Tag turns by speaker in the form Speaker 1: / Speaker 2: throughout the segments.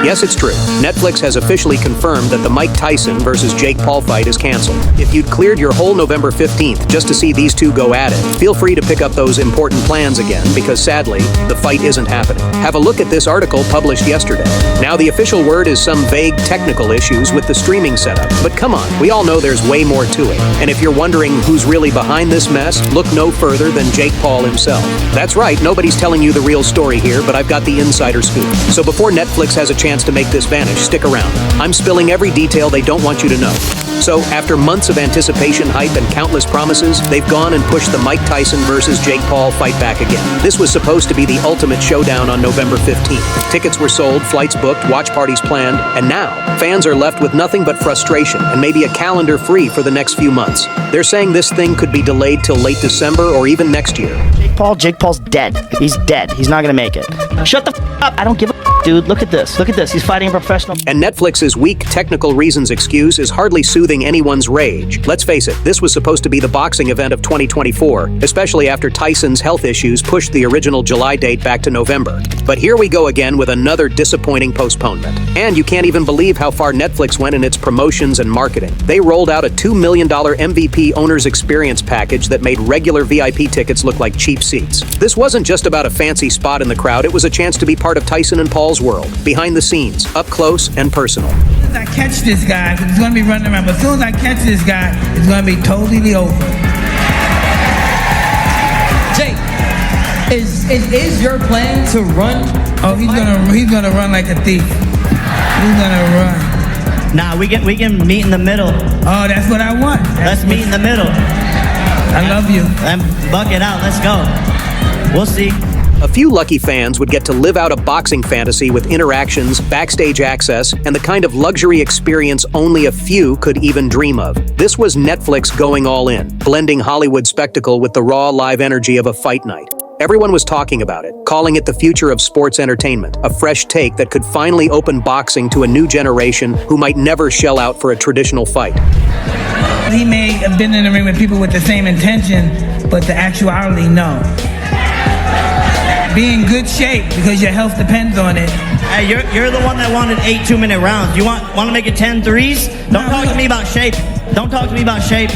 Speaker 1: Yes, it's true. Netflix has officially confirmed that the Mike Tyson versus Jake Paul fight is canceled. If you'd cleared your whole November 15th just to see these two go at it, feel free to pick up those important plans again, because sadly, the fight isn't happening. Have a look at this article published yesterday. Now, the official word is some vague technical issues with the streaming setup, but come on, we all know there's way more to it. And if you're wondering who's really behind this mess, look no further than Jake Paul himself. That's right, nobody's telling you the real story here, but I've got the insider scoop. So before Netflix has a chance to make this vanish, stick around. I'm spilling every detail they don't want you to know. So, after months of anticipation, hype, and countless promises, they've gone and pushed the Mike Tyson versus Jake Paul fight back again. This was supposed to be the ultimate showdown on November 15th. Tickets were sold, flights booked, watch parties planned, and now, fans are left with nothing but frustration and maybe a calendar free for the next few months. They're saying this thing could be delayed till late December or even next year.
Speaker 2: Jake Paul's dead. He's dead. He's not gonna make it. Shut the up. I don't give a dude. Look at this. Look at this. He's fighting a professional.
Speaker 1: And Netflix's weak technical reasons excuse is hardly soothing anyone's rage. Let's face it, this was supposed to be the boxing event of 2024, especially after Tyson's health issues pushed the original July date back to November. But here we go again with another disappointing postponement. And you can't even believe how far Netflix went in its promotions and marketing. They rolled out a $2 million MVP owner's experience package that made regular VIP tickets look like cheap seats. This wasn't just about a fancy spot in the crowd, it was a chance to be part of Tyson and Paul's world, behind the scenes, up close and personal.
Speaker 3: As soon as I catch this guy, because he's going to be running around, but as soon as I catch this guy, it's going to be totally over.
Speaker 4: Jake, is your plan to run?
Speaker 3: Oh, he's gonna run like a thief. He's gonna run.
Speaker 2: Nah, we can meet in the middle.
Speaker 3: Oh, that's what I want.
Speaker 2: Let's meet in the middle.
Speaker 3: I love you.
Speaker 2: And buck it out. Let's go. We'll see.
Speaker 1: A few lucky fans would get to live out a boxing fantasy with interactions, backstage access, and the kind of luxury experience only a few could even dream of. This was Netflix going all in, blending Hollywood spectacle with the raw live energy of a fight night. Everyone was talking about it, calling it the future of sports entertainment, a fresh take that could finally open boxing to a new generation who might never shell out for a traditional fight.
Speaker 3: He may have been in the ring with people with the same intention, but the actuality, no. Be in good shape because your health depends on it.
Speaker 2: Hey, you're the one that wanted 8 2-minute rounds. You want to make it 10 threes? Don't talk to me about shape. Don't talk to me about shape.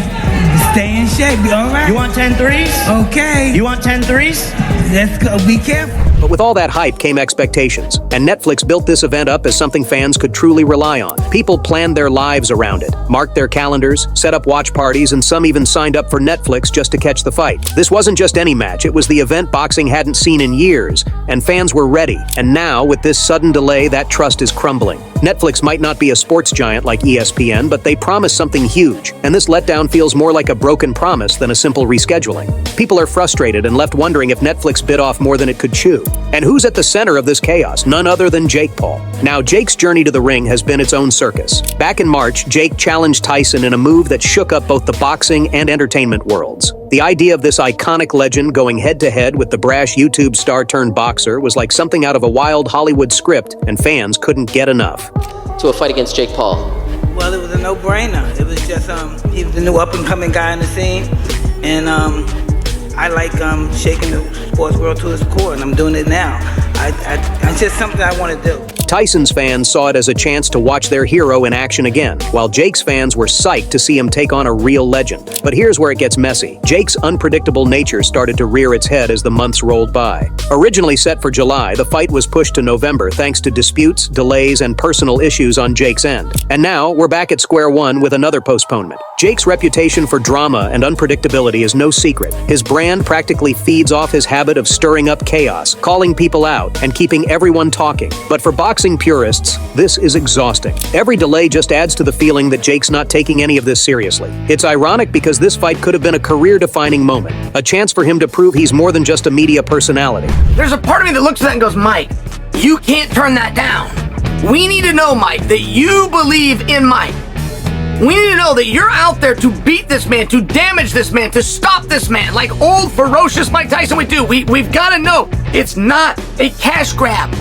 Speaker 3: Stay in shape, all right?
Speaker 2: You want 10 threes?
Speaker 3: Okay.
Speaker 2: You want 10 threes?
Speaker 3: Let's go. Be careful.
Speaker 1: But with all that hype came expectations, and Netflix built this event up as something fans could truly rely on. People planned their lives around it, marked their calendars, set up watch parties, and some even signed up for Netflix just to catch the fight. This wasn't just any match, it was the event boxing hadn't seen in years, and fans were ready. And now, with this sudden delay, that trust is crumbling. Netflix might not be a sports giant like ESPN, but they promise something huge, and this letdown feels more like a broken promise than a simple rescheduling. People are frustrated and left wondering if Netflix bit off more than it could chew. And who's at the center of this chaos? None other than Jake Paul. Now, Jake's journey to the ring has been its own circus. Back in March, Jake challenged Tyson in a move that shook up both the boxing and entertainment worlds. The idea of this iconic legend going head-to-head with the brash YouTube star-turned-boxer was like something out of a wild Hollywood script, and fans couldn't get enough.
Speaker 4: To a fight against Jake Paul.
Speaker 3: Well, it was a no-brainer. It was just, he was the new up-and-coming guy in the scene, and I like shaking the sports world to its core, and I'm doing it now. It's just something I want to do.
Speaker 1: Tyson's fans saw it as a chance to watch their hero in action again, while Jake's fans were psyched to see him take on a real legend. But here's where it gets messy. Jake's unpredictable nature started to rear its head as the months rolled by. Originally set for July, the fight was pushed to November thanks to disputes, delays, and personal issues on Jake's end. And now, we're back at square one with another postponement. Jake's reputation for drama and unpredictability is no secret. His brand practically feeds off his habit of stirring up chaos, calling people out, and keeping everyone talking. But for boxing purists, this is exhausting. Every delay just adds to the feeling that Jake's not taking any of this seriously. It's ironic because this fight could have been a career-defining moment, a chance for him to prove he's more than just a media personality.
Speaker 5: There's a part of me that looks at that and goes, Mike, you can't turn that down. We need to know, Mike, that you believe in Mike. We need to know that you're out there to beat this man, to damage this man, to stop this man, like old, ferocious Mike Tyson would do. We've got to know it's not a cash grab.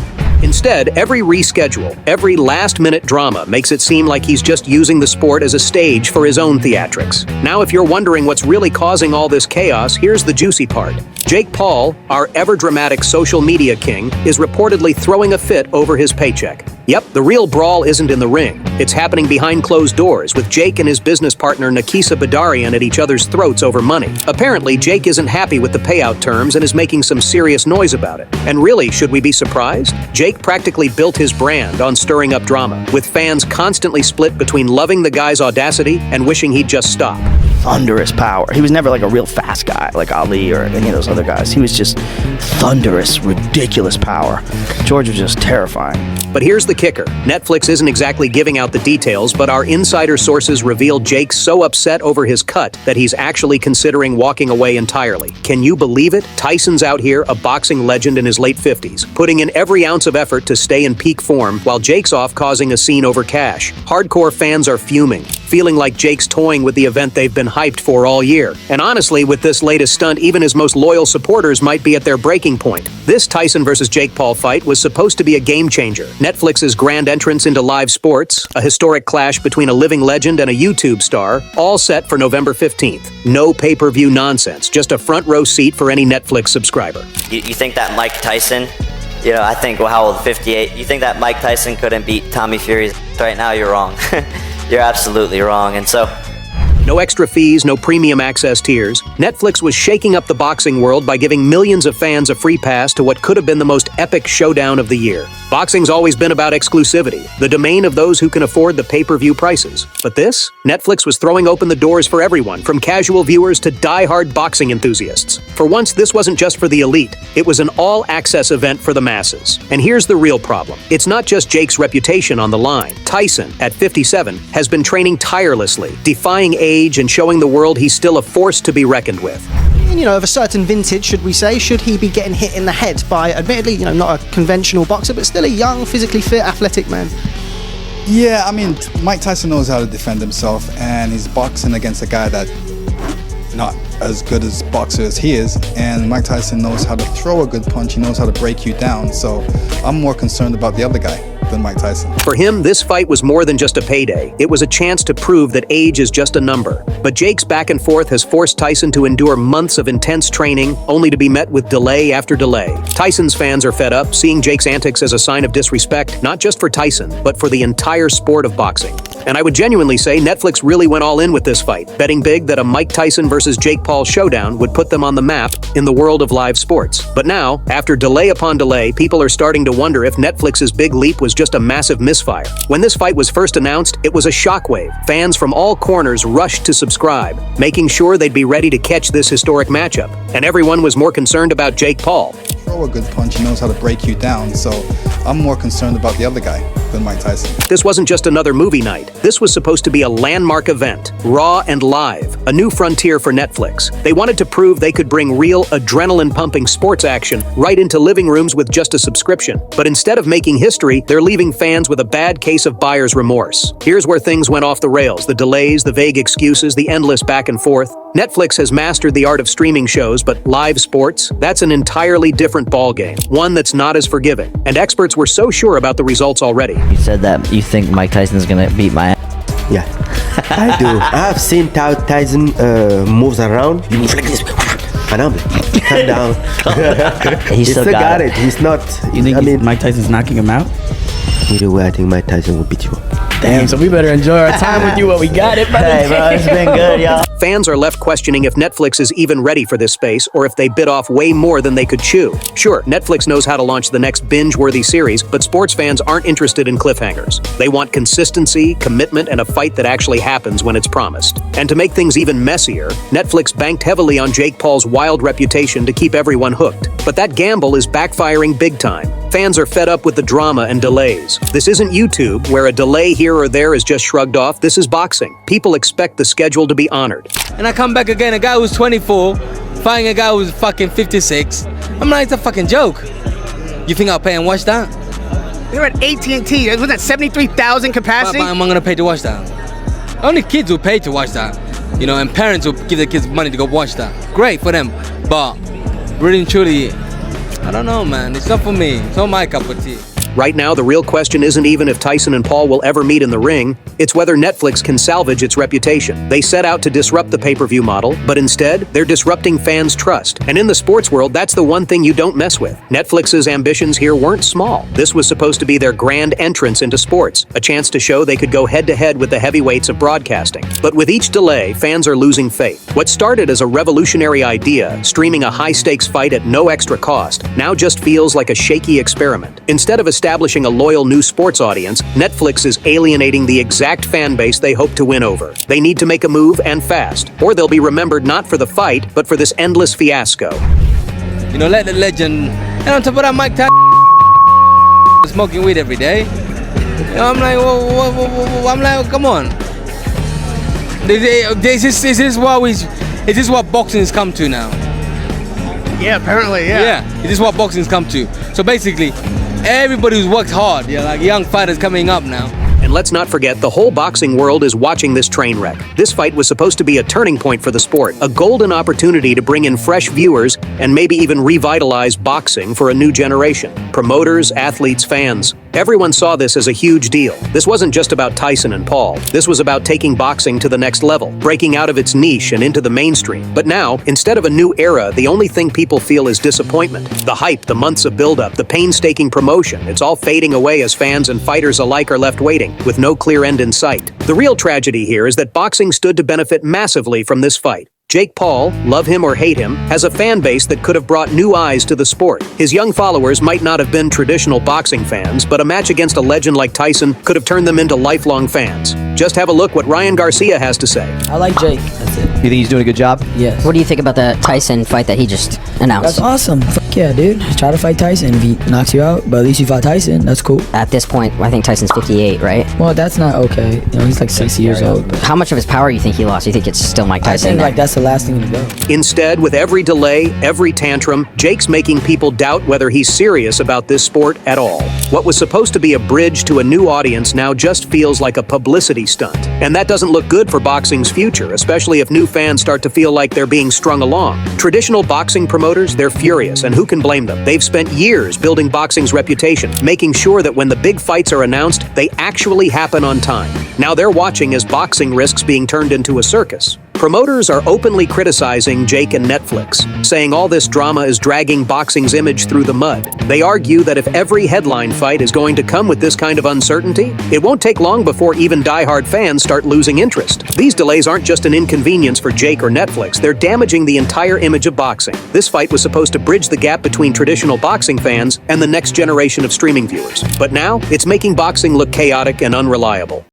Speaker 1: Instead, every reschedule, every last-minute drama makes it seem like he's just using the sport as a stage for his own theatrics. Now, if you're wondering what's really causing all this chaos, here's the juicy part. Jake Paul, our ever-dramatic social media king, is reportedly throwing a fit over his paycheck. Yep, the real brawl isn't in the ring. It's happening behind closed doors, with Jake and his business partner Nikisa Badarian at each other's throats over money. Apparently, Jake isn't happy with the payout terms and is making some serious noise about it. And really, should we be surprised? Jake practically built his brand on stirring up drama, with fans constantly split between loving the guy's audacity and wishing he'd just stop.
Speaker 6: Thunderous power. He was never like a real fast guy like Ali or any of those other guys. He was just thunderous, ridiculous power. George was just terrifying.
Speaker 1: But here's the kicker. Netflix isn't exactly giving out the details, but our insider sources revealed Jake's so upset over his cut that he's actually considering walking away entirely. Can you believe it? Tyson's out here, a boxing legend in his late 50s, putting in every ounce of effort to stay in peak form, while Jake's off causing a scene over cash. Hardcore fans are fuming, feeling like Jake's toying with the event they've been hyped for all year. And honestly, with this latest stunt, even his most loyal supporters might be at their breaking point. This Tyson versus Jake Paul fight was supposed to be a game changer. Netflix's grand entrance into live sports, a historic clash between a living legend and a YouTube star, all set for November 15th. No pay-per-view nonsense, just a front row seat for any Netflix subscriber.
Speaker 7: You think that Mike Tyson, I think, well, how old, 58? You think that Mike Tyson couldn't beat Tommy Fury's right now? You're wrong. You're absolutely wrong. And so,
Speaker 1: no extra fees, no premium access tiers. Netflix was shaking up the boxing world by giving millions of fans a free pass to what could have been the most epic showdown of the year. Boxing's always been about exclusivity, the domain of those who can afford the pay-per-view prices. But this? Netflix was throwing open the doors for everyone, from casual viewers to die-hard boxing enthusiasts. For once, this wasn't just for the elite. It was an all-access event for the masses. And here's the real problem. It's not just Jake's reputation on the line. Tyson, at 57, has been training tirelessly, defying age and showing the world he's still a force to be reckoned with.
Speaker 8: Of a certain vintage, should we say, should he be getting hit in the head by, admittedly, not a conventional boxer, but still a young, physically fit, athletic man?
Speaker 9: Yeah, I mean, Mike Tyson knows how to defend himself, and he's boxing against a guy that not as good as boxer as he is, and Mike Tyson knows how to throw a good punch, he knows how to break you down, so I'm more concerned about the other guy than Mike Tyson.
Speaker 1: For him, this fight was more than just a payday. It was a chance to prove that age is just a number. But Jake's back and forth has forced Tyson to endure months of intense training, only to be met with delay after delay. Tyson's fans are fed up, seeing Jake's antics as a sign of disrespect, not just for Tyson, but for the entire sport of boxing. And I would genuinely say Netflix really went all in with this fight, betting big that a Mike Tyson versus Jake Paul showdown would put them on the map in the world of live sports. But now, after delay upon delay, people are starting to wonder if Netflix's big leap was just a massive misfire. When this fight was first announced, it was a shockwave. Fans from all corners rushed to subscribe, making sure they'd be ready to catch this historic matchup. And everyone was more concerned about Jake Paul.
Speaker 9: Throw a good punch, he knows how to break you down, so I'm more concerned about the other guy than Mike Tyson.
Speaker 1: This wasn't just another movie night. This was supposed to be a landmark event, raw and live, a new frontier for Netflix. They wanted to prove they could bring real adrenaline-pumping sports action right into living rooms with just a subscription. But instead of making history, they're leaving fans with a bad case of buyer's remorse. Here's where things went off the rails: the delays, the vague excuses, the endless back and forth. Netflix has mastered the art of streaming shows, but live sports, that's an entirely different ballgame, one that's not as forgiving. And experts were so sure about the results already.
Speaker 7: you said that you think Mike Tyson's gonna beat my ass.
Speaker 10: Yeah, I do. I've seen how Tyson moves around. You move like this. Calm down.
Speaker 7: He still got it.
Speaker 10: He's not.
Speaker 6: You think Mike Tyson's knocking him out?
Speaker 10: Either way, I think Mike Tyson will beat you up.
Speaker 6: Damn, so we better enjoy our time with you while we got it, brother.
Speaker 7: Hey, bro, it's been good, y'all.
Speaker 1: Fans are left questioning if Netflix is even ready for this space or if they bit off way more than they could chew. Sure, Netflix knows how to launch the next binge-worthy series, but sports fans aren't interested in cliffhangers. They want consistency, commitment, and a fight that actually happens when it's promised. And to make things even messier, Netflix banked heavily on Jake Paul's wild reputation to keep everyone hooked. But that gamble is backfiring big time. Fans are fed up with the drama and delays. This isn't YouTube, where a delay here or there is just shrugged off. This is boxing. People expect the schedule to be honored.
Speaker 11: And I come back again, a guy who's 24, fighting a guy who's fucking 56. I'm like, it's a fucking joke. You think I'll pay and watch that?
Speaker 12: They're at AT&T. Wasn't that 73,000 capacity?
Speaker 11: But am I gonna pay to watch that? Only kids will pay to watch that. You know, and parents will give their kids money to go watch that. Great for them. But really and truly, I don't know, man. It's not for me. It's not my cup of tea.
Speaker 1: Right now, the real question isn't even if Tyson and Paul will ever meet in the ring, it's whether Netflix can salvage its reputation. They set out to disrupt the pay-per-view model, but instead, they're disrupting fans' trust. And in the sports world, that's the one thing you don't mess with. Netflix's ambitions here weren't small. This was supposed to be their grand entrance into sports, a chance to show they could go head-to-head with the heavyweights of broadcasting. But with each delay, fans are losing faith. What started as a revolutionary idea, streaming a high-stakes fight at no extra cost, now just feels like a shaky experiment. Instead of establishing a loyal new sports audience, Netflix is alienating the exact fan base they hope to win over. They need to make a move, and fast, or they'll be remembered not for the fight, but for this endless fiasco.
Speaker 11: You know, let the legend, and on top of that, Mike Tyson smoking weed every day. You know, I'm like, I'm like, come on. Is this what boxing has come to now?
Speaker 12: Yeah, apparently, yeah.
Speaker 11: Yeah, this is what boxing's come to. So basically, everybody who's worked hard, like young fighters coming up now.
Speaker 1: And let's not forget, the whole boxing world is watching this train wreck. This fight was supposed to be a turning point for the sport, a golden opportunity to bring in fresh viewers and maybe even revitalize boxing for a new generation. Promoters, athletes, fans. Everyone saw this as a huge deal. This wasn't just about Tyson and Paul. This was about taking boxing to the next level, breaking out of its niche and into the mainstream. But now, instead of a new era, the only thing people feel is disappointment. The hype, the months of build-up, the painstaking promotion, it's all fading away as fans and fighters alike are left waiting, with no clear end in sight. The real tragedy here is that boxing stood to benefit massively from this fight. Jake Paul, love him or hate him, has a fan base that could have brought new eyes to the sport. His young followers might not have been traditional boxing fans, but a match against a legend like Tyson could have turned them into lifelong fans. Just have a look what Ryan Garcia has to say.
Speaker 13: I like Jake. That's it.
Speaker 14: You think he's doing a good job?
Speaker 13: Yes.
Speaker 15: What do you think about the Tyson fight that he just announced?
Speaker 13: That's awesome. Yeah, dude. Try to fight Tyson. If he knocks you out, but at least you fought Tyson. That's cool.
Speaker 15: At this point, I think Tyson's 58, right?
Speaker 13: Well, that's not okay. You know, he's like 60 years old. But
Speaker 15: how much of his power do you think he lost? Do you think it's still Mike Tyson?
Speaker 13: I think like that's the last thing to go.
Speaker 1: Instead, with every delay, every tantrum, Jake's making people doubt whether he's serious about this sport at all. What was supposed to be a bridge to a new audience now just feels like a publicity stunt. And that doesn't look good for boxing's future, especially if new fans start to feel like they're being strung along. Traditional boxing promoters, they're furious, and who can blame them? They've spent years building boxing's reputation, making sure that when the big fights are announced, they actually happen on time. Now they're watching as boxing risks being turned into a circus. Promoters are openly criticizing Jake and Netflix, saying all this drama is dragging boxing's image through the mud. They argue that if every headline fight is going to come with this kind of uncertainty, it won't take long before even diehard fans start losing interest. These delays aren't just an inconvenience for Jake or Netflix, they're damaging the entire image of boxing. This fight was supposed to bridge the gap between traditional boxing fans and the next generation of streaming viewers. But now, it's making boxing look chaotic and unreliable.